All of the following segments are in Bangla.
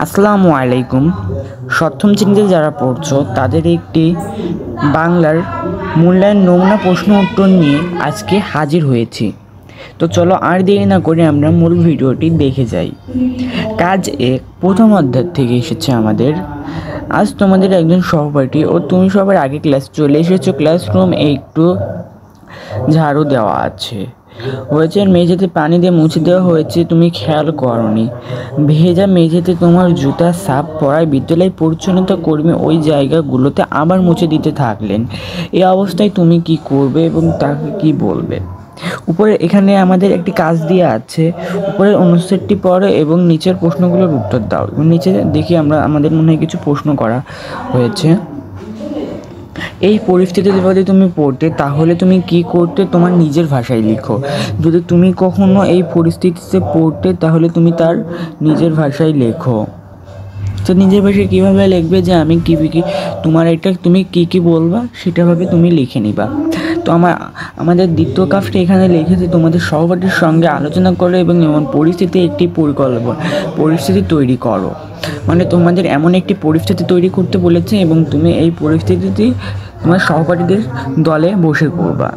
আসসালামু আলাইকুম। সপ্তম শ্রেণীতে যারা পড়ছো তাদের একটি বাংলার মূল্যায়ন নমুনা প্রশ্ন উত্তর নিয়ে আজকে হাজির হয়েছি। তো চলো আর দেরি না করে আমরা মূল ভিডিওটি দেখে যাই। কাজ 1 প্রথম অধ্যায় থেকে এসেছে আমাদের। আজ তোমাদের একজন সহপাঠী ও তুমি সবার আগে ক্লাস চলে এসেছো। ক্লাসরুম একটু ঝাড়ু দেওয়া আছে, হয়েছে মেঝেতে পানি দিয়ে মুছে দেওয়া হয়েছে, তুমি খেয়াল করনি। ভেজা মেঝেতে তোমার জুতা সাফ পড়ায় বিদ্যালয় পরিচ্ছন্নতা কর্মী ওই জায়গাগুলোতে আবার মুছে দিতে থাকলেন। এই অবস্থায় তুমি কি করবে এবং তাকে কি বলবে? উপরে এখানে আমাদের একটি কাজ দেওয়া আছে, উপরের অনুচ্ছেদটি পড়ো এবং নিচের প্রশ্নগুলোর উত্তর দাও। এবং নিচে দেখি আমাদের মনে হয় কিছু প্রশ্ন করা হয়েছে। এই পরিস্থিতিতে যদি তুমি পড়তে তাহলে তুমি কি করতে, তোমার নিজের ভাষায় লিখো। যদি তুমি কখনো এই পরিস্থিতিতে পড়তে তাহলে তুমি তার নিজের ভাষায় লেখো। তো নিজের ভাষায় কীভাবে লিখবে যে আমি কী তোমার এটা তুমি কী বলবা সেটাভাবে তুমি লিখে নিবা। তো আমাদের দ্বিতীয় কাজটা এখানে লিখেছে, তোমাদের সহপাঠীর সঙ্গে আলোচনা করো এবং এমন পরিস্থিতি একটি পরিস্থিতি তৈরি করো। মানে তোমাদের এমন একটি পরিস্থিতি তৈরি করতে বলেছে এবং তুমি এই পরিস্থিতিটি তোমার সহপাঠীদের দলে বসে করবা।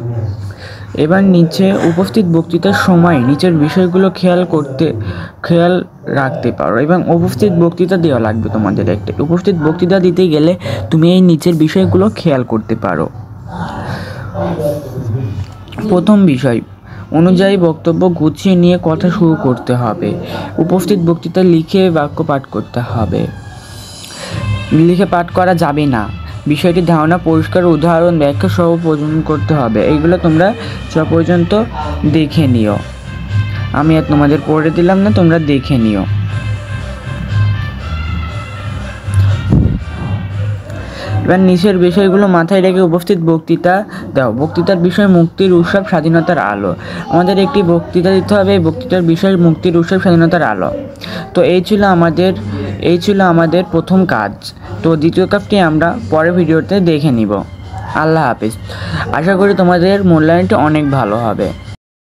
এবার নিচে উপস্থিত বক্তৃতার সময় নিচের বিষয়গুলো খেয়াল রাখতে পারো এবং উপস্থিত বক্তৃতা দেওয়া লাগবে তোমাদের একটা। উপস্থিত বক্তৃতা দিতে গেলে তুমি এই নিচের বিষয়গুলো খেয়াল করতে পারো। প্রথম বিষয় অনুযায়ী বক্তব্য গুছিয়ে নিয়ে কথা শুরু করতে হবে। উপস্থিত বক্তৃতা লিখে বাক্য পাঠ করতে হবে। লিখে পাঠ করা যাবে না। বিষয়টির ধারণা পরিষ্কার উদাহরণ ব্যাখ্যা সহ প্রযোজন করতে হবে। এইগুলো তোমরা পর্যন্ত দেখে নিও, আমি আর তোমাদের পড়ে দিলাম না, তোমরা দেখে নিও। এবার নিচের বিষয়গুলো মাথায় রেখে উপস্থিত বক্তৃতা দাও। বক্তৃতার বিষয় মুক্তির উৎসব স্বাধীনতার আলো। আমাদের একটি বক্তৃতা দিতে হবে, বক্তৃতার বিষয় মুক্তির উৎসব স্বাধীনতার আলো। তো এই ছিল আমাদের প্রথম কাজ। তো দ্বিতীয় কাজটি আমরা পরের ভিডিওতে দেখে নিব। আল্লাহ হাফেজ। আশা করি তোমাদের মূল্যায়নটি অনেক ভালো হবে।